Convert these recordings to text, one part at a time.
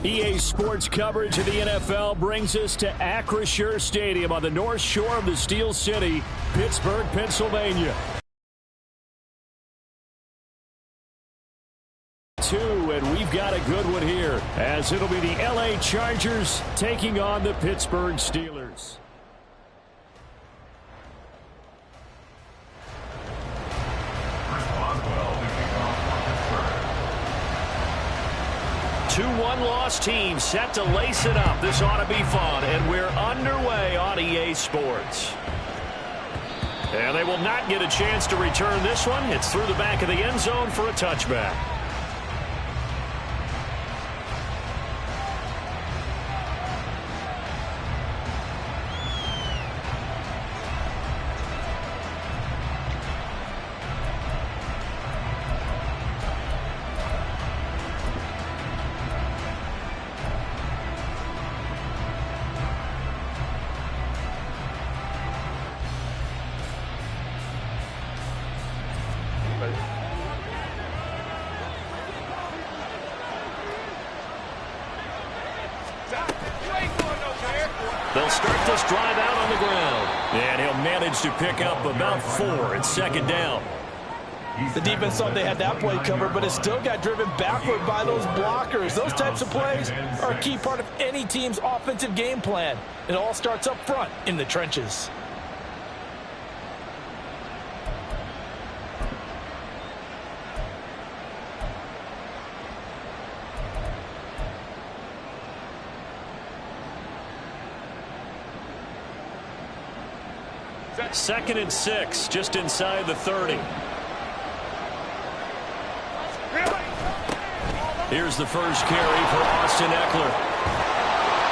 EA Sports coverage of the NFL brings us to Acrisure Stadium on the north shore of the Steel City, Pittsburgh, Pennsylvania. And we've got a good one here, as it'll be the LA Chargers taking on the Pittsburgh Steelers. Two one-loss teams set to lace it up. This ought to be fun, and we're underway on EA Sports. And they will not get a chance to return this one. It's through the back of the end zone for a touchback. They'll start this drive out on the ground. And he'll manage to pick up about 4 at second down. The defense thought they had that play covered, but it still got driven backward by those blockers. Those types of plays are a key part of any team's offensive game plan. It all starts up front in the trenches. Second and 6, just inside the 30. Here's the first carry for Austin Eckler.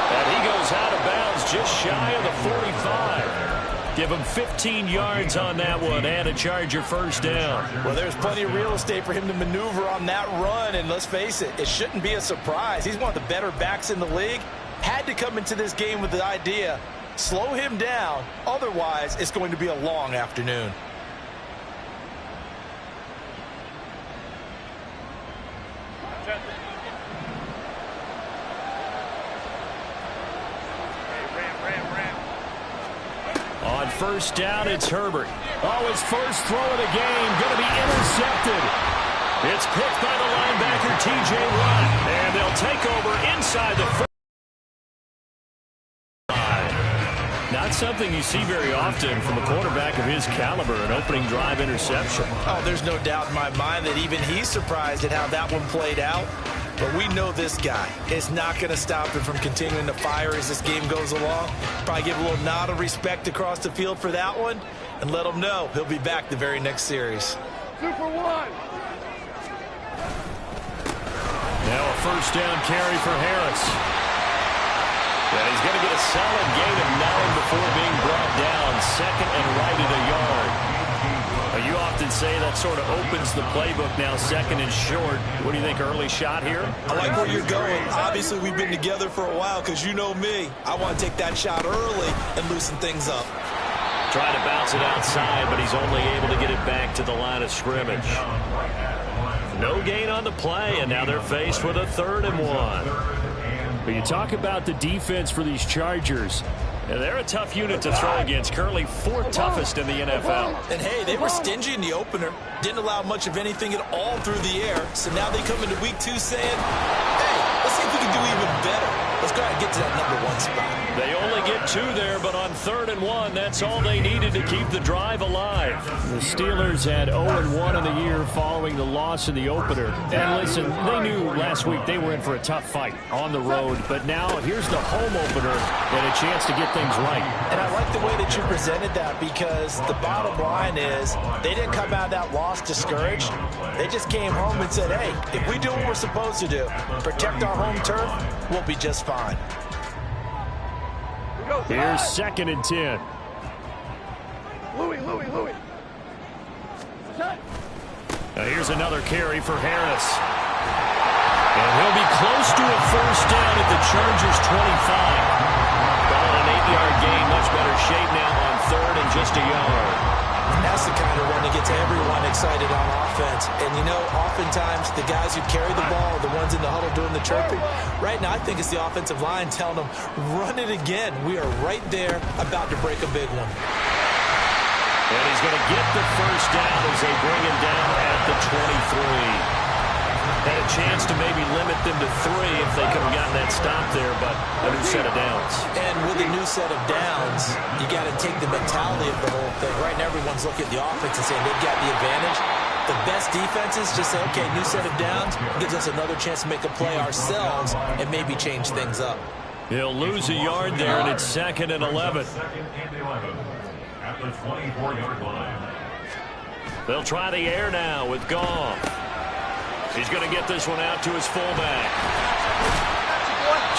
And he goes out of bounds just shy of the 45. Give him 15 yards on that one and a Charger first down. Well, there's plenty of real estate for him to maneuver on that run, and let's face it, it shouldn't be a surprise. He's one of the better backs in the league. Had to come into this game with the idea, slow him down, otherwise it's going to be a long afternoon. On first down, it's Herbert. Oh, his first throw of the game, going to be intercepted. It's picked by the linebacker, T.J. Watt, and they'll take over inside the 40. Not something you see very often from a quarterback of his caliber, an opening drive interception. Oh, there's no doubt in my mind that even he's surprised at how that one played out. But we know this guy is not going to stop him from continuing to fire as this game goes along. Probably give a little nod of respect across the field for that one and let him know he'll be back the very next series. 2 for 1. Now a first down carry for Harris. And he's going to get a solid gain of 9 before being brought down. Second and right at a yard. You often say that sort of opens the playbook now, second and short. What do you think, early shot here? I like where you're going. Obviously, we've been together for a while because you know me. I want to take that shot early and loosen things up. Trying to bounce it outside, but he's only able to get it back to the line of scrimmage. No gain on the play, and now they're faced with a 3rd and 1. But you talk about the defense for these Chargers. And they're a tough unit to throw against, currently 4th toughest in the NFL. And hey, they were stingy in the opener, didn't allow much of anything at all through the air. So now they come into week 2 saying, hey, let's see if we can do even better. Let's go ahead and get to that #1 spot. They only get 2 there, but on 3rd and 1, that's all they needed to keep the drive alive. The Steelers had 0-1 in the year following the loss in the opener. And listen, they knew last week they were in for a tough fight on the road, but now here's the home opener and a chance to get things right. And I like the way that you presented that, because the bottom line is they didn't come out of that loss discouraged. They just came home and said, hey, if we do what we're supposed to do, protect our home turf, we'll be just fine. Here's 2nd and 10. Louis. Now here's another carry for Harris. And he'll be close to a first down at the Chargers' 25. Call it an 8-yard gain, much better shape now on 3rd and just a yard. That's the kind of run that gets everyone excited on offense. And, you know, oftentimes the guys who carry the ball are the ones in the huddle doing the chirping. Right now, I think it's the offensive line telling them, run it again. We are right there about to break a big one. And he's going to get the first down as they bring him down at the 23. Had a chance to maybe limit them to 3 if they could have gotten that stop there, but a new set of downs. And with a new set of downs, you got to take the mentality of the whole thing. Right now, everyone's looking at the offense and saying they've got the advantage. The best defenses just say, okay, new set of downs gives us another chance to make a play ourselves and maybe change things up. He'll lose a yard there, and it's 2nd and 11. At the 24-yard line. They'll try the air now with Goff. He's going to get this one out to his fullback.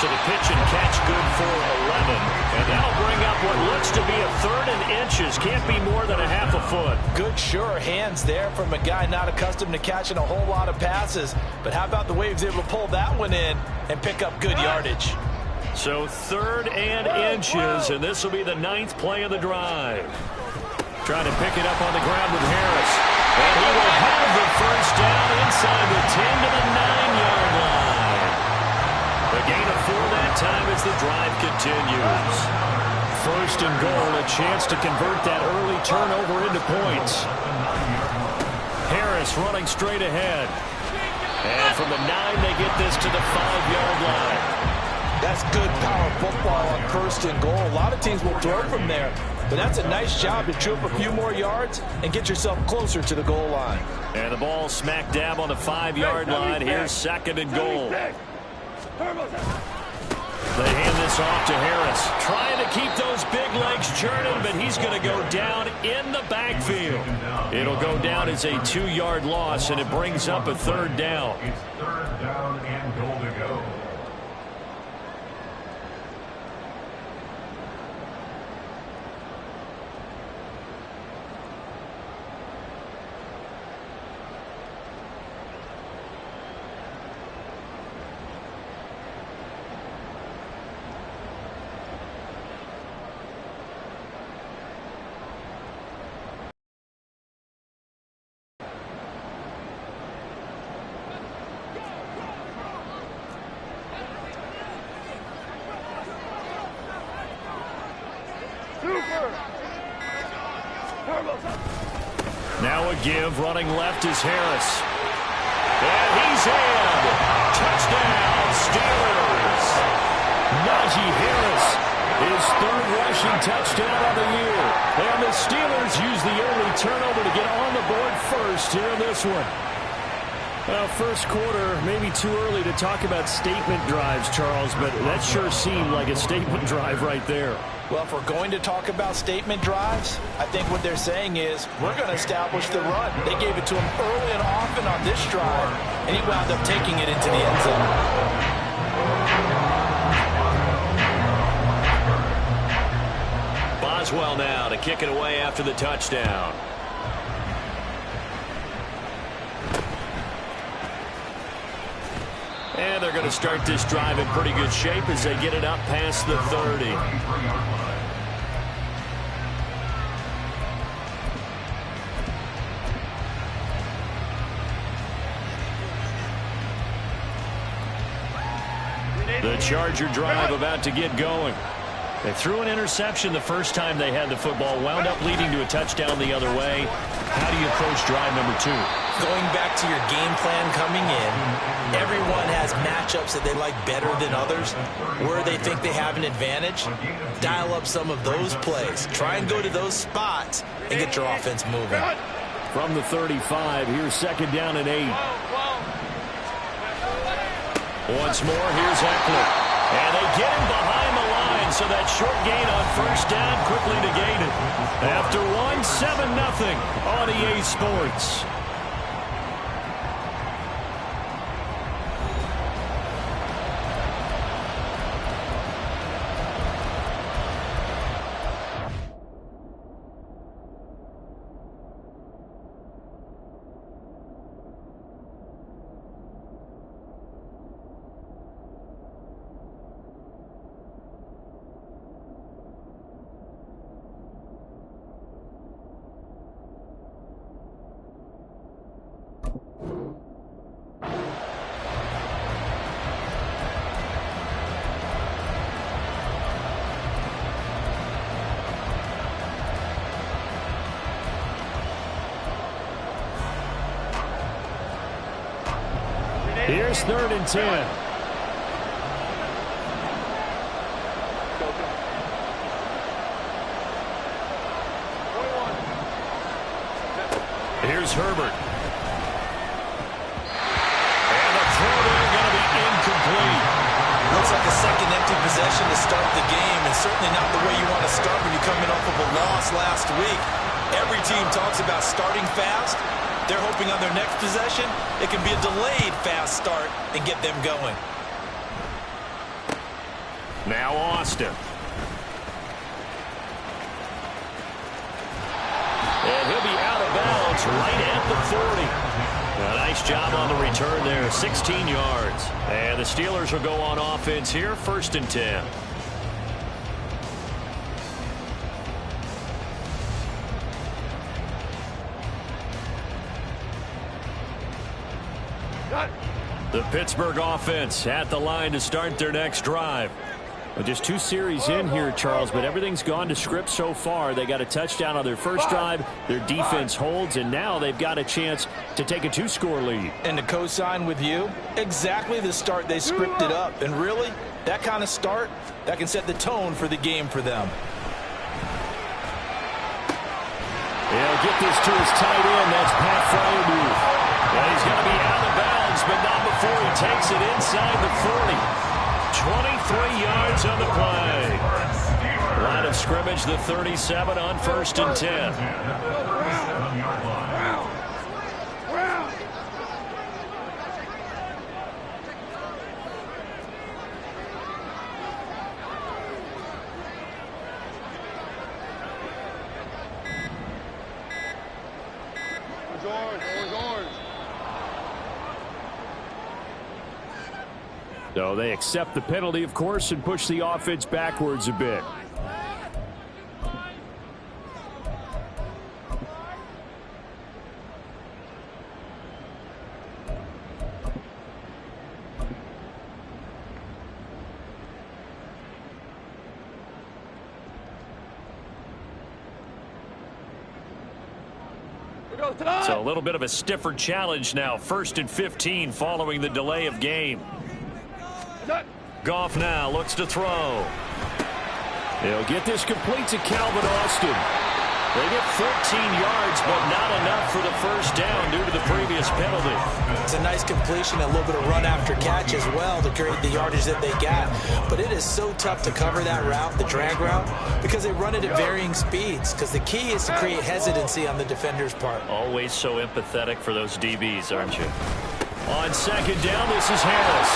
So the pitch and catch good for 11. And that'll bring up what looks to be a 3rd and inches. Can't be more than a half a foot. Good, sure hands there from a guy not accustomed to catching a whole lot of passes. But how about the way he was able to pull that one in and pick up good yardage? So 3rd and inches, and this will be the 9th play of the drive. Trying to pick it up on the ground with Harris. And he will have the first down inside the 10 to the 9-yard line. A gain of 4 that time as the drive continues. 1st and goal, a chance to convert that early turnover into points. Harris running straight ahead. And from the 9, they get this to the 5-yard line. That's good power football on 1st and goal. A lot of teams will throw from there, but that's a nice job to chew up a few more yards and get yourself closer to the goal line. And the ball smack dab on the 5-yard line. Here's 2nd and goal. They hand this off to Harris. Trying to keep those big legs churning, but he's going to go down in the backfield. It'll go down as a 2-yard loss, and it brings up a 3rd down. It's 3rd down and goal to go. Now a give, running left is Harris. And he's in. Touchdown, Steelers. Najee Harris, his 3rd rushing touchdown of the year. And the Steelers use the early turnover to get on the board first here in this one. Well, first quarter, maybe too early to talk about statement drives, Charles, but that sure seemed like a statement drive right there. Well, if we're going to talk about statement drives, I think what they're saying is we're going to establish the run. They gave it to him early and often on this drive, and he wound up taking it into the end zone. Boswell now to kick it away after the touchdown. And they're going to start this drive in pretty good shape as they get it up past the 30. The Charger drive about to get going. They threw an interception the first time they had the football, wound up leading to a touchdown the other way. How do you approach drive number 2? Going back to your game plan coming in, everyone has matchups that they like better than others. Where they think they have an advantage, dial up some of those plays. Try and go to those spots and get your offense moving. From the 35, here's 2nd down and 8. Once more, here's Eckler. And they get him behind the line, so that short gain on 1st down quickly negated. After 7-0 on EA Sports. Here's 3rd and 10. Here's Herbert. And the throw there going to be incomplete. Looks like a second empty possession to start the game, and certainly not the way you want to start when you're coming off of a loss last week. Every team talks about starting fast. They're hoping on their next possession, it can be a delayed fast start and get them going. Now Austin. And he'll be out of bounds right at the 40. A nice job on the return there, 16 yards. And the Steelers will go on offense here, 1st and 10. The Pittsburgh offense at the line to start their next drive. Well, just 2 series in here, Charles, but everything's gone to script so far. They got a touchdown on their first drive. Their defense holds, and now they've got a chance to take a 2-score lead. And to co-sign with you, exactly the start they scripted up. And really, that kind of start, that can set the tone for the game for them. He'll get this to his tight end. That's Pat Fryermuth. And he's going to be out of bounds, but not before he takes it inside the 40. 23 yards on the play. Line of scrimmage, the 37 on 1st and 10. So they accept the penalty, of course, and push the offense backwards a bit. So a little bit of a stiffer challenge now. 1st and 15 following the delay of game. Goff now looks to throw. He'll get this complete to Calvin Austin. They get 14 yards, but not enough for the first down due to the previous penalty. It's a nice completion, a little bit of run after catch as well to create the yardage that they got. But it is so tough to cover that route, the drag route, because they run it at varying speeds. Because the key is to create hesitancy on the defender's part. Always so empathetic for those DBs, aren't you? On 2nd down, this is Harris.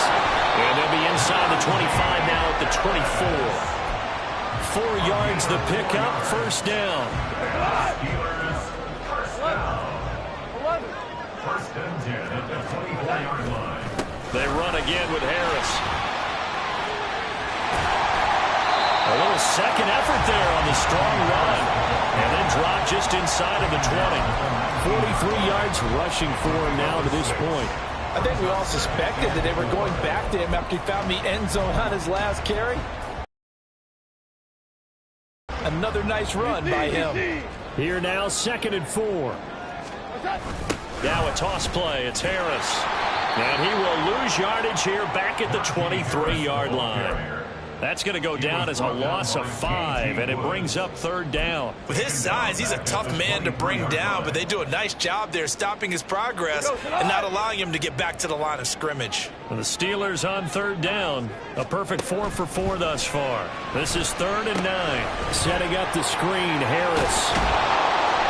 And they'll be inside the 25 now at the 24. 4 yards the pickup, 1st down. First and 10 at the 24-yard line. They run again with Harris. A little second effort there on the strong run. And then drop just inside of the 20. 43 yards rushing for him now to this point. I think we all suspected that they were going back to him after he found the end zone on his last carry. Another nice run by him. Here now, 2nd and 4. Now a toss play. It's Harris. And he will lose yardage here back at the 23-yard line. That's going to go down as a loss of 5, and it brings up 3rd down. With his size, he's a tough man to bring down, but they do a nice job there stopping his progress and not allowing him to get back to the line of scrimmage. The Steelers on 3rd down. A perfect 4 for 4 thus far. This is 3rd and 9. Setting up the screen, Harris.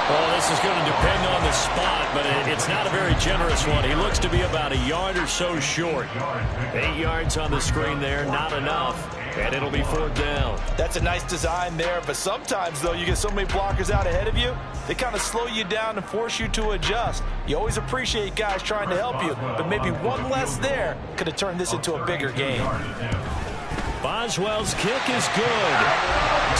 Well, this is going to depend on the spot, but it's not a very generous one. He looks to be about a yard or so short. 8 yards on the screen there, not enough. And it'll be 4th down. That's a nice design there, but sometimes, though, you get so many blockers out ahead of you, they kind of slow you down and force you to adjust. You always appreciate guys trying to help you, but maybe one less there could have turned this into a bigger game. Boswell's kick is good.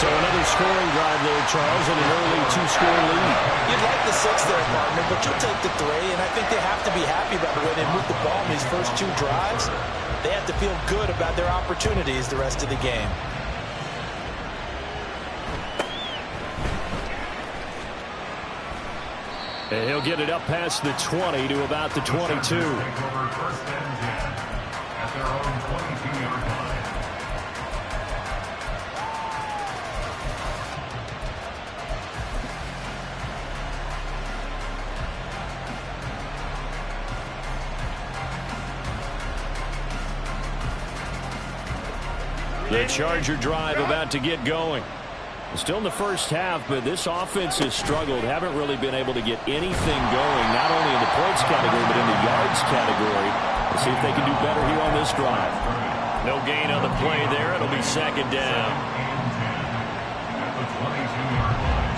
So another scoring drive there, Charles, and an early 2-score lead. You'd like the 6 there, partner, but you'll take the 3, and I think they have to be happy about the way they moved the ball in these first 2 drives. They have to feel good about their opportunities the rest of the game. And he'll get it up past the 20 to about the 22. First and 10 at their own 22-yard line. The Charger drive about to get going. Still in the first half, but this offense has struggled. Haven't really been able to get anything going, not only in the points category, but in the yards category. Let's see if they can do better here on this drive. No gain on the play there. It'll be second down. At the 22-yard line.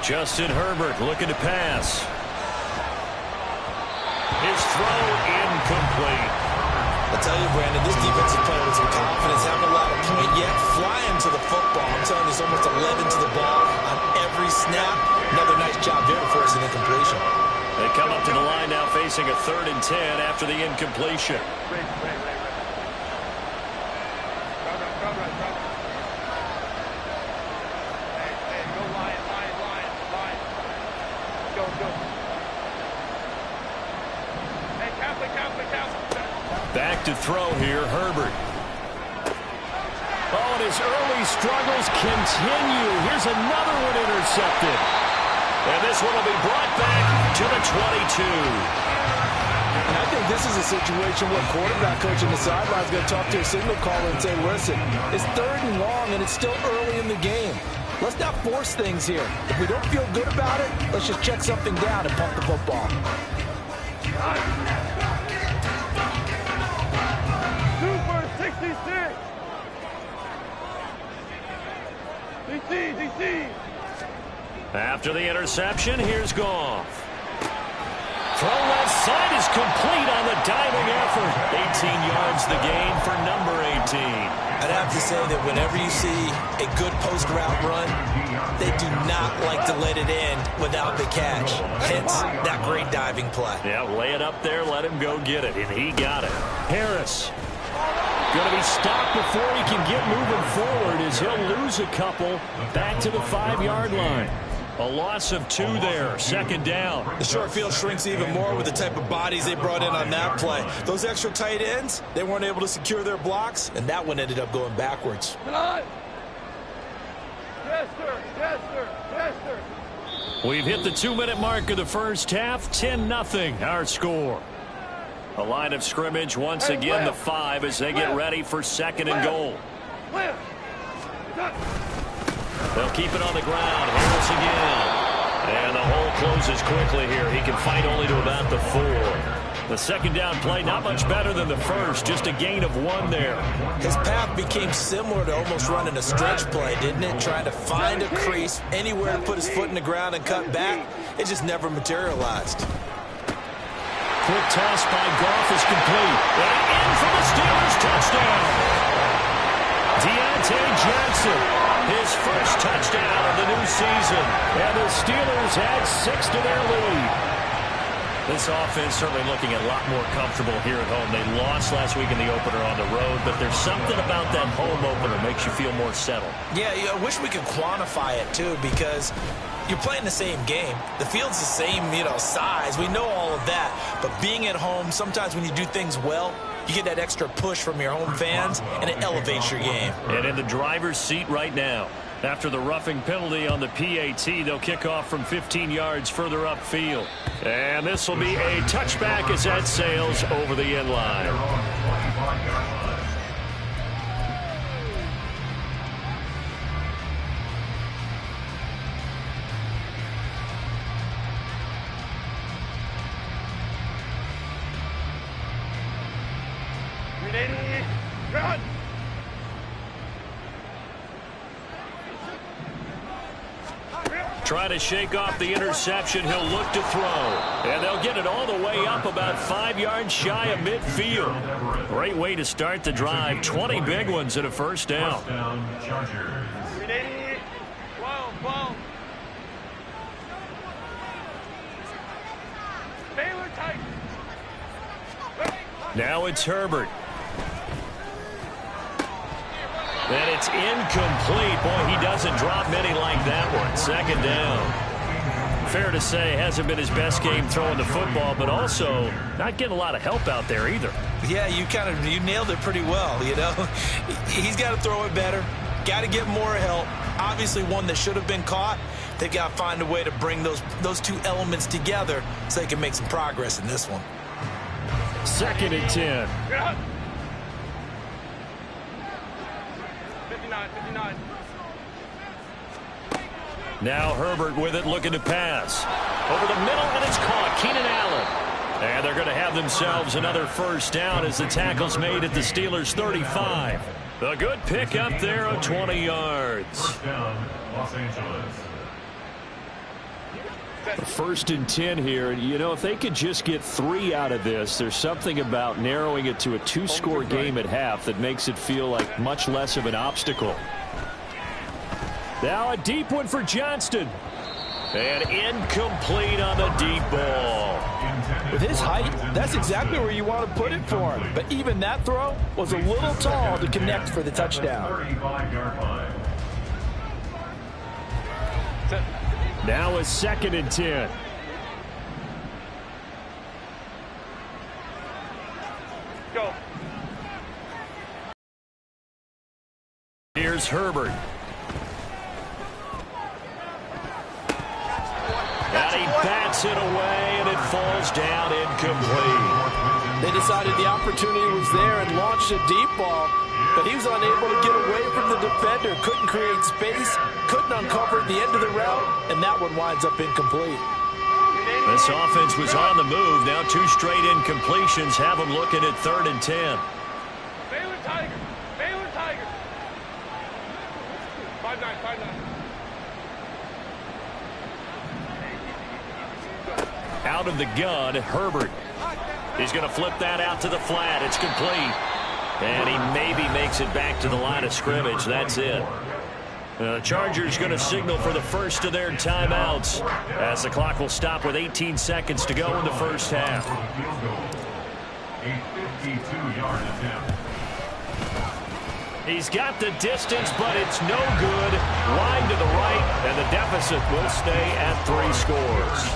Justin Herbert looking to pass. His throw incomplete. I tell you, Brandon, this defense is playing with some confidence. Haven't allowed a point yet. Flying to the football. I'm telling you, it's almost 11 to the ball on every snap. Another nice job there to force an incompletion. They come up to the line now facing a 3rd and 10 after the incompletion. Back to throw here, Herbert. Oh, and his early struggles continue. Here's another one intercepted. And this one will be brought back to the 22. And I think this is a situation where quarterback coach on the sideline is going to talk to a signal caller and say, listen, it's 3rd and long and it's still early in the game. Let's not force things here. If we don't feel good about it, let's just check something down and pump the football. Super 66. DC. After the interception, here's Goff. Throw left side is complete on the diving effort. 18 yards the gain for number 18. I'd have to say that whenever you see a good post route run, they do not like to let it end without the catch. Hence, that great diving play. Yeah, lay it up there, let him go get it, and he got it. Harris going to be stopped before he can get moving forward as he'll lose a couple back to the 5-yard line. A loss of 2 there, 2nd down. The short field shrinks even more with the type of bodies they brought in on that play. Those extra tight ends, they weren't able to secure their blocks, and that one ended up going backwards. Yes, sir. We've hit the 2-minute mark of the first half, 10-0 our score. A line of scrimmage once again the 5 as they get ready for 2nd and goal. They'll keep it on the ground. Harris again. And the hole closes quickly here. He can fight only to about the 4. The 2nd down play not much better than the first. Just a gain of 1 there. His path became similar to almost running a stretch play, didn't it? Trying to find a crease, anywhere to put his foot in the ground and cut back. It just never materialized. Quick toss by Goff is complete. And in for the Steelers touchdown. Deontay Johnson. His first touchdown of the new season. And the Steelers add 6 to their lead. This offense certainly looking a lot more comfortable here at home. They lost last week in the opener on the road, but there's something about that home opener that makes you feel more settled. Yeah, I wish we could quantify it, too, because you're playing the same game. The field's the same, size. We know all of that. But being at home, sometimes when you do things well, you get that extra push from your home fans, and it elevates your game. And in the driver's seat right now. After the roughing penalty on the PAT, they'll kick off from 15 yards further upfield. And this will be a touchback as that sails over the end line. Run! Try to shake off the interception. He'll look to throw. And they'll get it all the way up about 5 yards shy of midfield. Great way to start the drive. 20 big ones and a first down. Chargers. 12. Bailey! Now it's Herbert. And it's incomplete. Boy, he doesn't drop many like that one. Second down. Fair to say, hasn't been his best game throwing the football, but also not getting a lot of help out there either. Yeah, you nailed it pretty well, you know. He's got to throw it better. Got to get more help. Obviously one that should have been caught. They've got to find a way to bring those two elements together so they can make some progress in this one. Second and 10. 59. Now Herbert with it, looking to pass. Over the middle, and it's caught. Keenan Allen. And they're going to have themselves another first down as the tackle's made at the Steelers' 35. A good pick up there of 20 yards. First down, Los Angeles. First and 10 here. You know, if they could just get 3 out of this, there's something about narrowing it to a 2-score game at half that makes it feel like much less of an obstacle. Now a deep one for Johnston. And incomplete on the deep ball. With his height, that's exactly where you want to put it for him. But even that throw was a little tall to connect for the touchdown. 35-yard line. Now a second and 10. Go. Here's Herbert. And he bats it away, and it falls down incomplete. They decided the opportunity was there and launched a deep ball, but he was unable to get away from the defender. Couldn't create space, couldn't uncover the end of the route, and that one winds up incomplete. This offense was on the move. Now 2 straight incompletions have them looking at 3rd and 10. Baylor Tigers. 5-9. Out of the gun, Herbert. He's going to flip that out to the flat. It's complete. And he maybe makes it back to the line of scrimmage. That's it. The Chargers going to signal for the first of their timeouts as the clock will stop with 18 seconds to go in the first half. A 52-yard attempt. He's got the distance, but it's no good. Wide to the right, and the deficit will stay at 3 scores.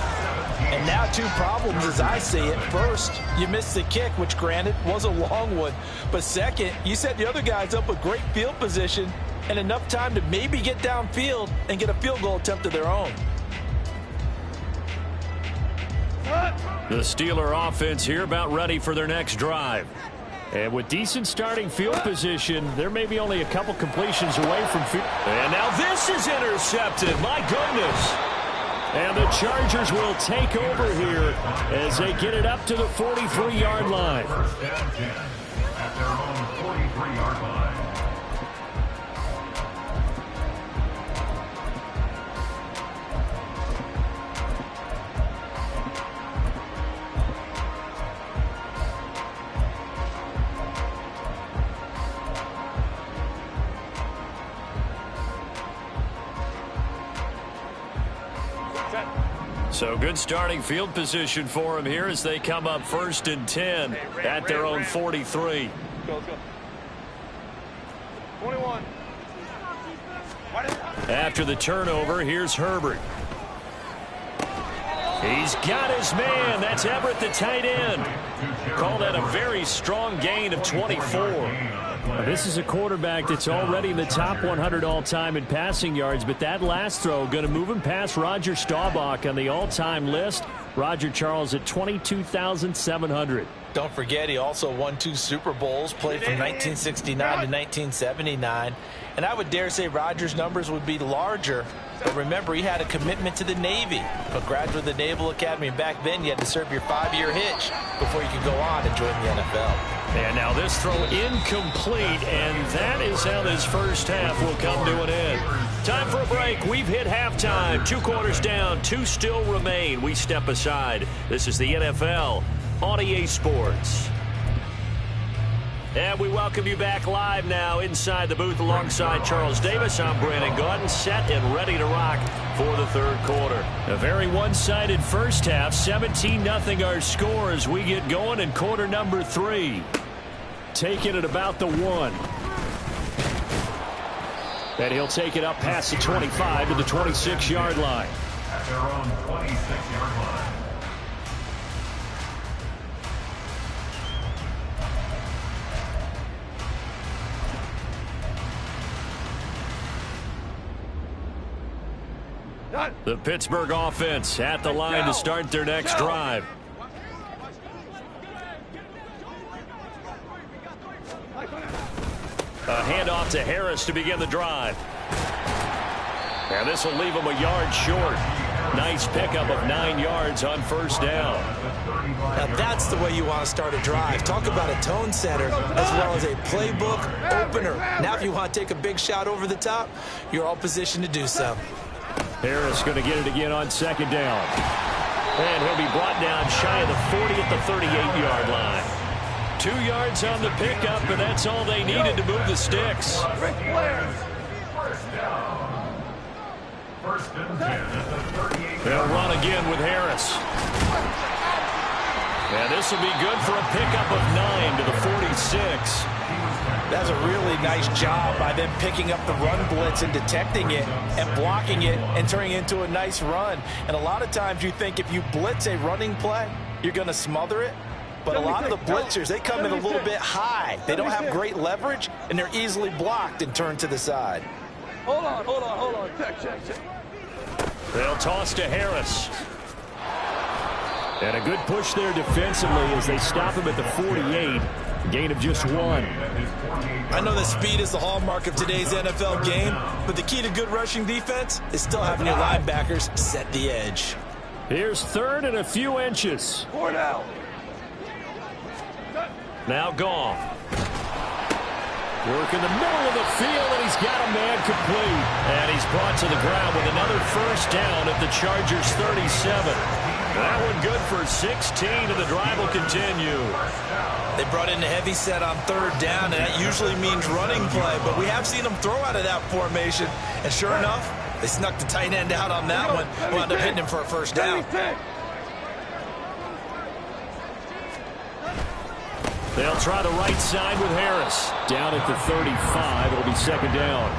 And now 2 problems as I see it. First, you missed the kick, which granted was a long one. But second, you set the other guys up with great field position and enough time to maybe get downfield and get a field goal attempt of their own. The Steeler offense here about ready for their next drive. And with decent starting field position, there may be only a couple completions away from field. And now this is intercepted. My goodness. And the Chargers will take over here as they get it up to the 43-yard line. First down 10 at their own 43-yard line. So good starting field position for them here as they come up 1st and 10 at their own 43. Go. 21. After the turnover, here's Herbert. He's got his man. That's Everett, the tight end. Call that a very strong gain of 24. This is a quarterback that's already in the top 100 all-time in passing yards, but that last throw going to move him past Roger Staubach on the all-time list. Roger Charles at 22,700. Don't forget, he also won 2 Super Bowls, played from 1969 to 1979. And I would dare say Rodgers' numbers would be larger. But remember, he had a commitment to the Navy, a graduate of the Naval Academy. And back then, you had to serve your 5-year hitch before you could go on and join the NFL. And now this throw incomplete, and that is how this first half will come to an end. Time for a break. We've hit halftime. 2 quarters down, 2 still remain. We step aside. This is the NFL on EA Sports. And we welcome you back live now inside the booth alongside Charles Davis. I'm Brandon Gaudin, set and ready to rock for the third quarter. A very one-sided first half. 17-0 our score as we get going in quarter number 3. Taking it about the 1. And he'll take it up past the 25 to the 26-yard line. At their own 26-yard line. The Pittsburgh offense at the line to start their next drive. A handoff to Harris to begin the drive. And this will leave him a yard short. Nice pickup of 9 yards on first down. Now that's the way you want to start a drive. Talk about a tone setter as well as a playbook opener. Now if you want to take a big shot over the top, you're all positioned to do so. Harris going to get it again on second down. And he'll be brought down shy of the 40 at the 38-yard line. 2 yards on the pickup, and that's all they needed to move the sticks. First down. First and 10 at the 38. They'll run again with Harris. And this will be good for a pickup of 9 to the 46. That's a really nice job by them picking up the run blitz and detecting it and blocking it and turning it into a nice run. And a lot of times you think if you blitz a running play, you're going to smother it. But a lot of the blitzers, they come in a little bit high. They don't have great leverage, and they're easily blocked and turned to the side. Hold on. Check. They'll toss to Harris. And a good push there defensively as they stop him at the 48. Gain of just 1. I know that speed is the hallmark of today's NFL game, but the key to good rushing defense is still having your linebackers set the edge. Here's third and a few inches. 4 down. Now Goff. Work in the middle of the field, and he's got a man complete. And he's brought to the ground with another first down at the Chargers' 37. That one good for 16, and the drive will continue. They brought in a heavy set on third down, and that usually means running play. But we have seen them throw out of that formation. And sure enough, they snuck the tight end out on that one. Wound up hitting him for a first down. They'll try the right side with Harris. Down at the 35, it'll be second down.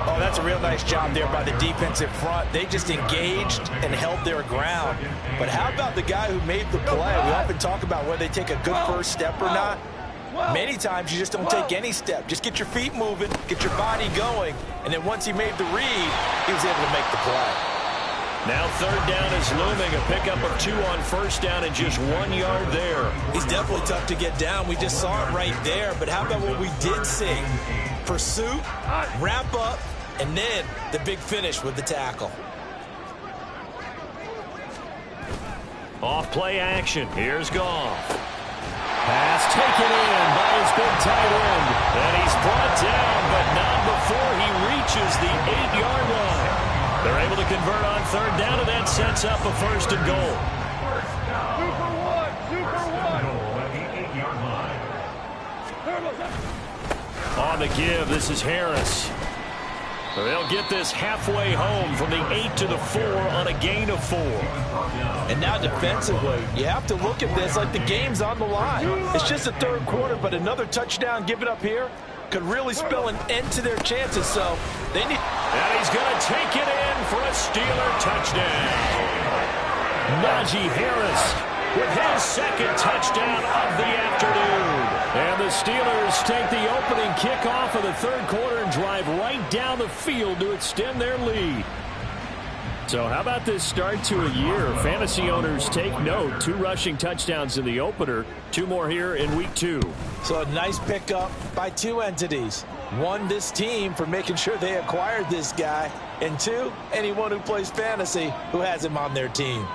Oh, that's a real nice job there by the defensive front. They just engaged and held their ground. But how about the guy who made the play? We often talk about whether they take a good first step or not. Many times you just don't take any step. Just get your feet moving, get your body going, and then once he made the read, he was able to make the play. Now third down is looming. A pickup of 2 on first down and just 1 yard there. He's definitely tough to get down. We just saw it right there. But how about what we did see? Pursuit, wrap up, and then the big finish with the tackle. Off play action. Here's Goff. Pass taken in by his big tight end. And he's brought down, but not before he reaches the 8-yard line. They're able to convert on third down, and that sets up a first and goal. On the give, this is Harris. They'll get this halfway home from the 8 to the 4 on a gain of 4. And now defensively, you have to look at this like the game's on the line. It's just the third quarter, but another touchdown given up here could really spell an end to their chances. So they need. And he's going to take it in for a Steeler touchdown. Najee Harris with his second touchdown of the afternoon. And the Steelers take the opening kickoff of the third quarter and drive right down the field to extend their lead. So how about this start to a year? Fantasy owners take note. 2 rushing touchdowns in the opener. 2 more here in week 2. So a nice pickup by 2 entities. 1, this team for making sure they acquired this guy. And 2, anyone who plays fantasy who has him on their team.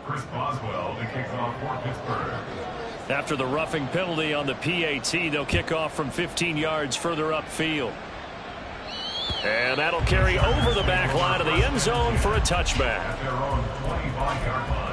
Chris Boswell to kick off for Pittsburgh. After the roughing penalty on the PAT, they'll kick off from 15 yards further upfield. And that'll carry over the back line of the end zone for a touchback. At their own 25-yard line.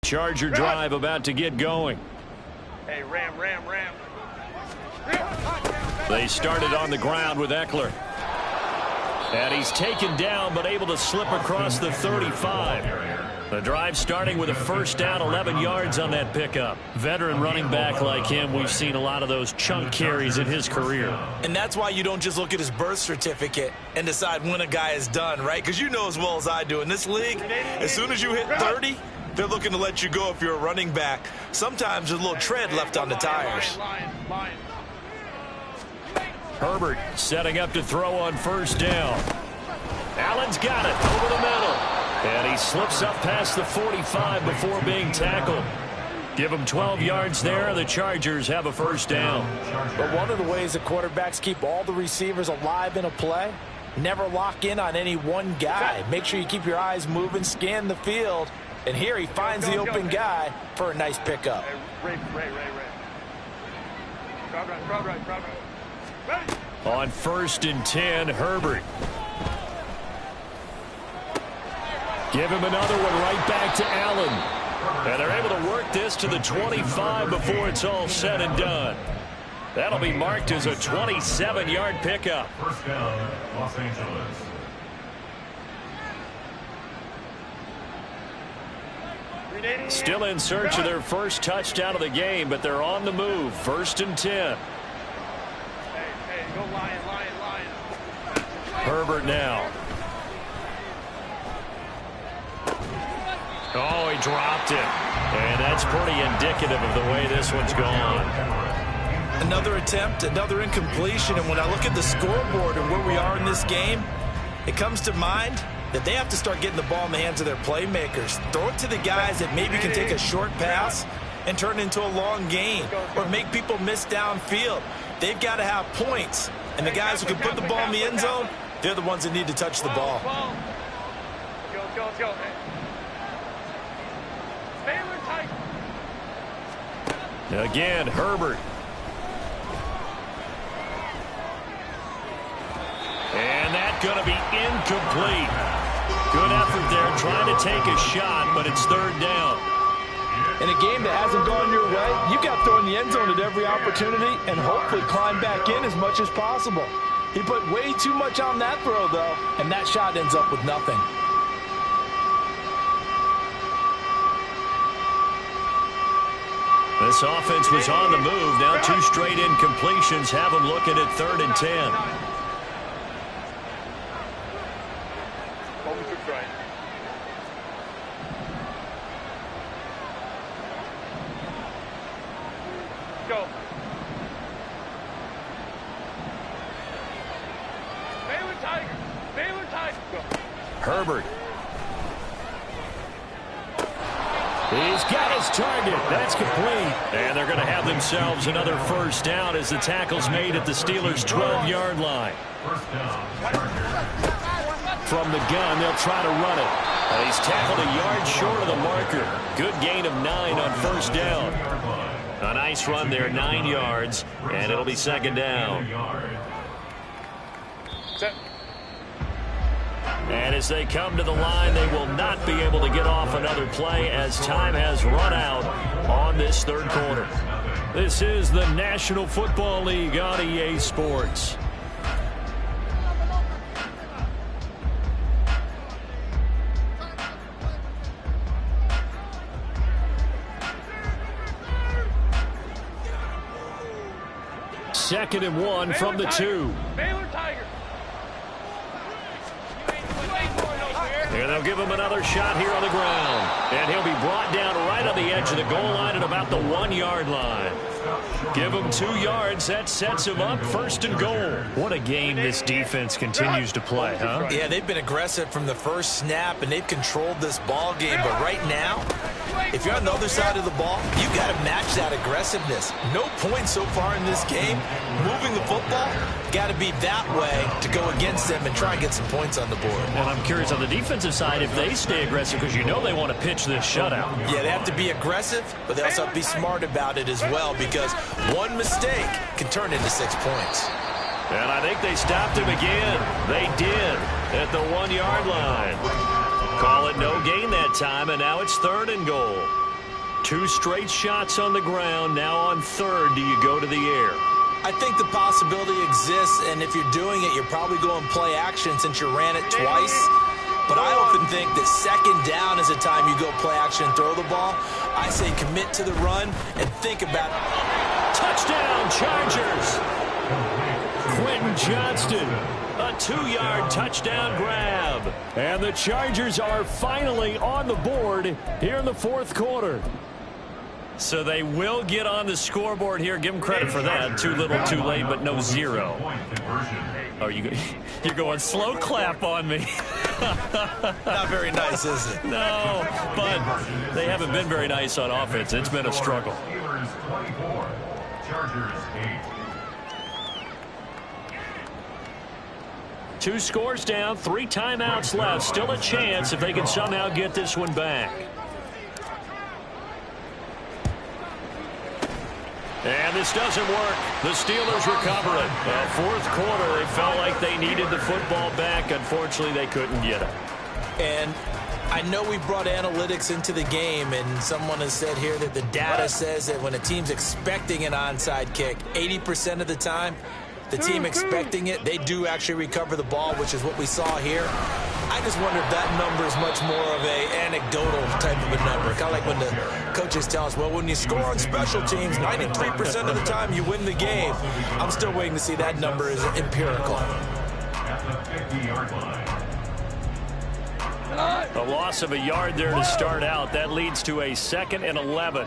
Charger drive about to get going. Hey, ram. They started on the ground with Eckler. And he's taken down but able to slip across the 35. The drive starting with a first down, 11 yards on that pickup. Veteran running back like him, we've seen a lot of those chunk carries in his career. And that's why you don't just look at his birth certificate and decide when a guy is done, right? Because you know as well as I do, in this league, as soon as you hit 30, they're looking to let you go if you're a running back. Sometimes there's a little tread left on the tires. Herbert setting up to throw on first down. Allen's got it over the middle. And he slips up past the 45 before being tackled. Give him 12 yards there. The Chargers have a first down. But one of the ways the quarterbacks keep all the receivers alive in a play, never lock in on any one guy. Make sure you keep your eyes moving, scan the field. And here he finds the open guy for a nice pickup. Ray. Crowd right. Ready? On first and 10, Herbert. Give him another one right back to Allen. And they're able to work this to the 25 before it's all said and done. That'll be marked as a 27-yard pickup. First down, Los Angeles. Still in search of their first touchdown of the game, but they're on the move. First and 10. Hey, go Lion. Herbert now. Oh, he dropped it. And that's pretty indicative of the way this one's gone. Another attempt, another incompletion. And when I look at the scoreboard and where we are in this game, it comes to mind that they have to start getting the ball in the hands of their playmakers. Throw it to the guys that maybe can take a short pass and turn it into a long gain or make people miss downfield. They've got to have points. And the guys who can put the ball in the end zone, they're the ones that need to touch the ball. Let's go. Baylor tight. Again, Herbert. And that's going to be incomplete. Good effort there trying to take a shot, but it's third down. In a game that hasn't gone your way, you've got to throw in the end zone at every opportunity and hopefully climb back in as much as possible. He put way too much on that throw, though, and that shot ends up with nothing. This offense was on the move. Now two straight incompletions have them looking at third and 10. Go. Baylor Tigers. Go. Herbert. He's got his target. That's complete. And they're going to have themselves another first down as the tackle's made at the Steelers' 12-yard line. First down, Chargers. From the gun, they'll try to run it. And he's tackled a yard short of the marker. Good gain of 9 on first down. A nice run there, 9 yards, and it'll be second down. Set. And as they come to the line, they will not be able to get off another play as time has run out on this third quarter. This is the National Football League on EA Sports. 2nd and 1 from the 2. Baylor Tigers. And they'll give him another shot here on the ground. And he'll be brought down right on the edge of the goal line at about the 1-yard line. Give him 2 yards. That sets him up 1st and goal. What a game this defense continues to play, huh? Yeah, they've been aggressive from the first snap, and they've controlled this ball game. But right now, if you're on the other side of the ball, you got to match that aggressiveness. No points so far in this game. Moving the football, got to be that way to go against them and try and get some points on the board. And I'm curious on the defensive side if they stay aggressive, because you know they want to pitch this shutout. Yeah, they have to be aggressive, but they also have to be smart about it as well, because one mistake can turn into 6 points. And I think they stopped him again. They did at the 1-yard line. Call it no gain that time, and now it's 3rd and goal. 2 straight shots on the ground. Now on 3rd, do you go to the air? I think the possibility exists, and if you're doing it, you're probably going play action since you ran it twice. But I often think that 2nd down is the time you go play action and throw the ball. I say commit to the run and think about it. Touchdown, Chargers! Quentin Johnston, a 2-yard touchdown grab. And the Chargers are finally on the board here in the 4th quarter. So they will get on the scoreboard here. Give them credit for that. Too little, too late, but no 0. Oh, you're going slow clap on me. Not very nice, is it? No, but they haven't been very nice on offense. It's been a struggle. Steelers 24, Chargers 8. 2 scores down, 3 timeouts left. Still a chance if they can somehow get this one back. And this doesn't work. The Steelers recover it. 4th quarter, it felt like they needed the football back. Unfortunately, they couldn't get it. And I know we brought analytics into the game, and someone has said here that the data says that when a team's expecting an onside kick, 80% of the time, the team expecting it, they do actually recover the ball, which is what we saw here. I just wonder if that number is much more of a anecdotal type of a number. Kind of like when the coaches tell us, well, when you score on special teams, 93% of the time you win the game. I'm still waiting to see that number is empirical. At the 50-yard line. A loss of a yard there to start out. That leads to a 2nd and 11.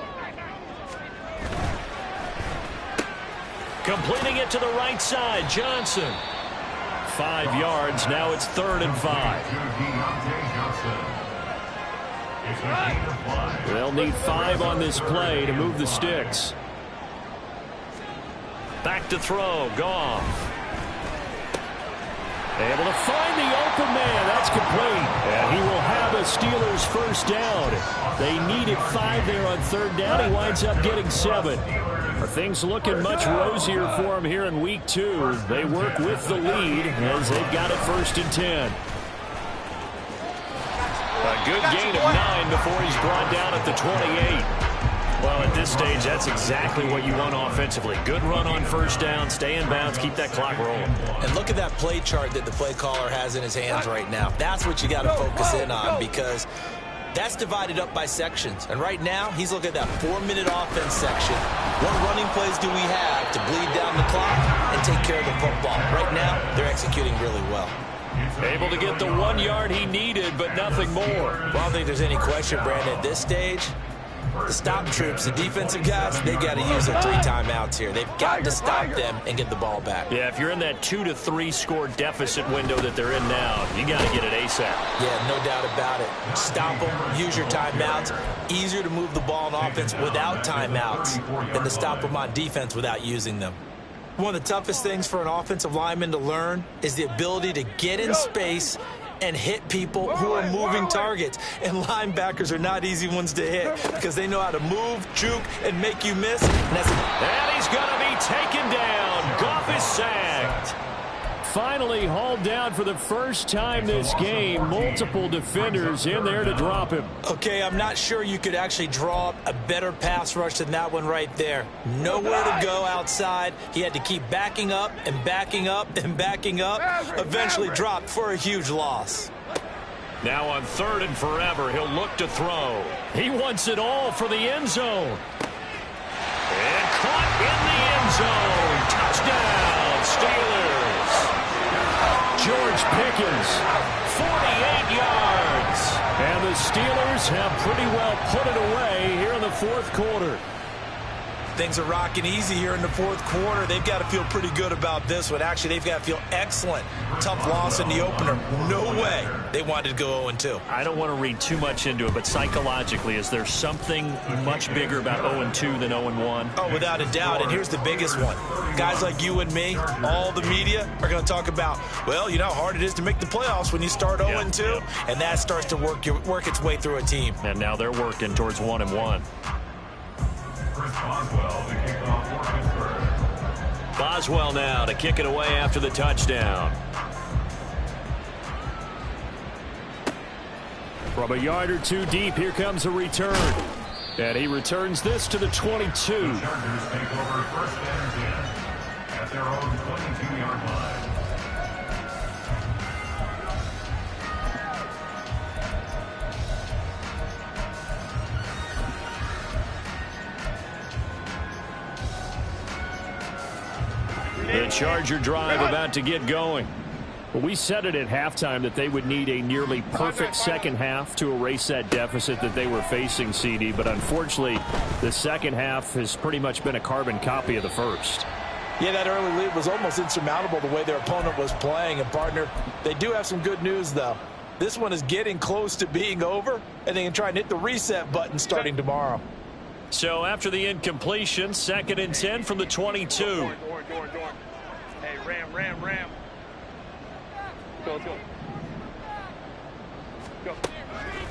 Completing it to the right side, Johnson. 5 yards. Now it's 3rd and 5. They'll need 5 on this play to move the sticks. Back to throw. Goff. Able to find the open man. That's complete. And he will have a Steelers 1st down. They needed 5 there on 3rd down. He winds up getting 7. Are things looking much rosier for him here in week 2? They work with the lead as they've got it 1st and 10. A good gain of 9 before he's brought down at the 28. Well, at this stage, that's exactly what you want offensively. Good run on 1st down, stay in bounds, keep that clock rolling. And look at that play chart that the play caller has in his hands right now. That's what you got to focus in on, because that's divided up by sections. And right now, he's looking at that 4-minute offense section. What running plays do we have to bleed down the clock and take care of the football? Right now, they're executing really well. Able to get the 1 yard he needed, but nothing more. Well, I don't think there's any question, Brandon, at this stage, the stop troops, the defensive guys, they got to use their 3 timeouts here. They've got to stop them and get the ball back. Yeah, if you're in that 2 to 3 score deficit window that they're in now, you got to get it ASAP. Yeah, no doubt about it. Stop them, use your timeouts. Easier to move the ball on offense without timeouts than to stop them on defense without using them. One of the toughest things for an offensive lineman to learn is the ability to get in space and hit people who are moving targets. And linebackers are not easy ones to hit because they know how to move, juke, and make you miss. And he's going to be taken down. Goff is sacked. Finally hauled down for the first time this game. Multiple defenders in there to drop him. Okay, I'm not sure you could actually draw up a better pass rush than that one right there. Nowhere to go outside. He had to keep backing up and backing up and backing up. Eventually dropped for a huge loss. Now on 3rd and forever, he'll look to throw. He wants it all for the end zone. And caught in the end zone. seconds. 48 yards. And the Steelers have pretty well put it away here in the fourth quarter. Things are rocking easy here in the fourth quarter. They've got to feel pretty good about this one. Actually, they've got to feel excellent. Tough loss in the opener. No way they wanted to go 0-2. I don't want to read too much into it, but psychologically, is there something much bigger about 0-2 than 0-1? Oh, without a doubt. And here's the biggest one. Guys like you and me, all the media, are going to talk about, well, you know how hard it is to make the playoffs when you start 0-2. And that starts to work its way through a team. And now they're working towards 1-1. Boswell now to kick it away after the touchdown. From a yard or two deep, here comes a return. And he returns this to the 22. The Chargers take over first and 10 at their own 22-yard line. The Charger drive about to get going. Well, we said it at halftime that they would need a nearly perfect second half to erase that deficit that they were facing, CD. But unfortunately, the second half has pretty much been a carbon copy of the first. Yeah, that early lead was almost insurmountable the way their opponent was playing. And, partner, they do have some good news, though. This one is getting close to being over, and they can try and hit the reset button starting tomorrow. So after the incompletion, 2nd and 10 from the 22. Hey, ram. Go.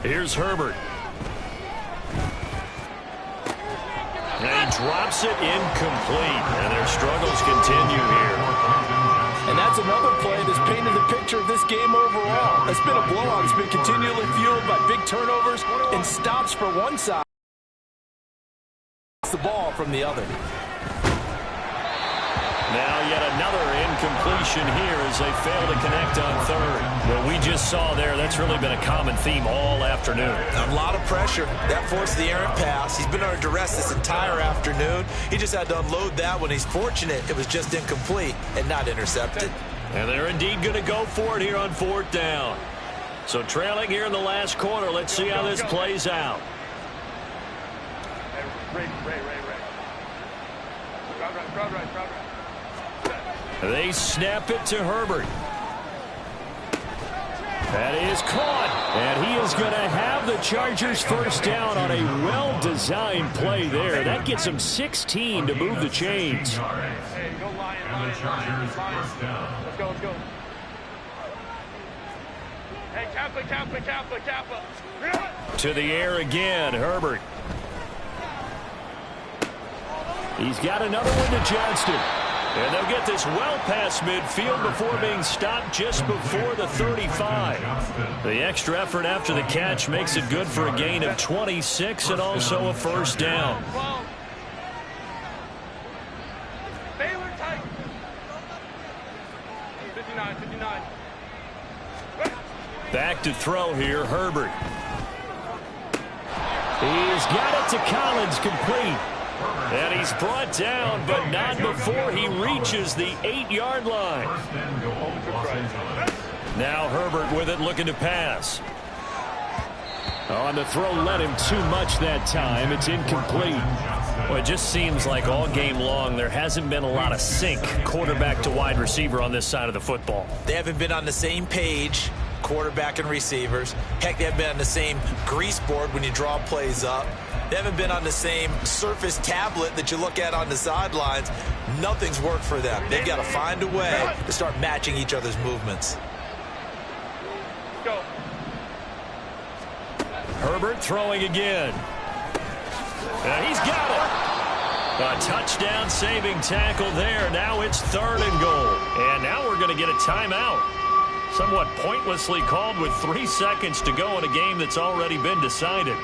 Here's Herbert. And he drops it incomplete. And their struggles continue here. And that's another play that's painted the picture of this game overall. It's been a blowout. It's been continually fueled by big turnovers and stops for one side. The ball from the other. Now yet another incompletion here as they fail to connect on third. What we just saw there, that's really been a common theme all afternoon. A lot of pressure. That forced the errant pass. He's been under duress this entire afternoon. He just had to unload that one. He's fortunate it was just incomplete and not intercepted. And they're indeed going to go for it here on 4th down. So trailing here in the last quarter. Let's see how this plays out. Ray. Crowd right. They snap it to Herbert. That is caught. And he is going to have the Chargers first down on a well-designed play there. That gets him 16 to move the chains. Hey, go Lion. Let's go. Hey, Kappa. To the air again, Herbert. He's got another one to Johnston. And they'll get this well past midfield before being stopped just before the 35. The extra effort after the catch makes it good for a gain of 26 and also a first down. Baylor tight. 59. Back to throw here, Herbert. He's got it to Collins, complete. And he's brought down, but not before he reaches the 8-yard line. Now Herbert with it, looking to pass. On the throw, led him too much that time. It's incomplete. Well, it just seems like all game long there hasn't been a lot of sync quarterback to wide receiver on this side of the football. They haven't been on the same page, quarterback and receivers. Heck, they haven't been on the same grease board when you draw plays up. They haven't been on the same Surface tablet that you look at on the sidelines. Nothing's worked for them. They've got to find a way to start matching each other's movements. Go. Herbert throwing again. And he's got it. A touchdown saving tackle there. Now it's 3rd and goal. And now we're going to get a timeout. Somewhat pointlessly called with 3 seconds to go in a game that's already been decided.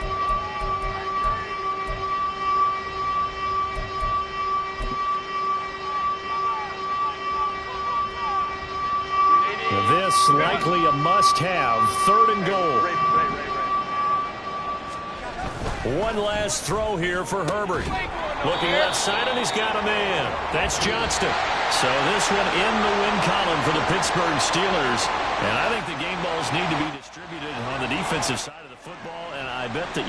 This likely a must-have. 3rd and goal. One last throw here for Herbert. Looking left side, and he's got a man. That's Johnston. So this one in the win column for the Pittsburgh Steelers. And I think the game balls need to be distributed on the defensive side of the football, and I bet that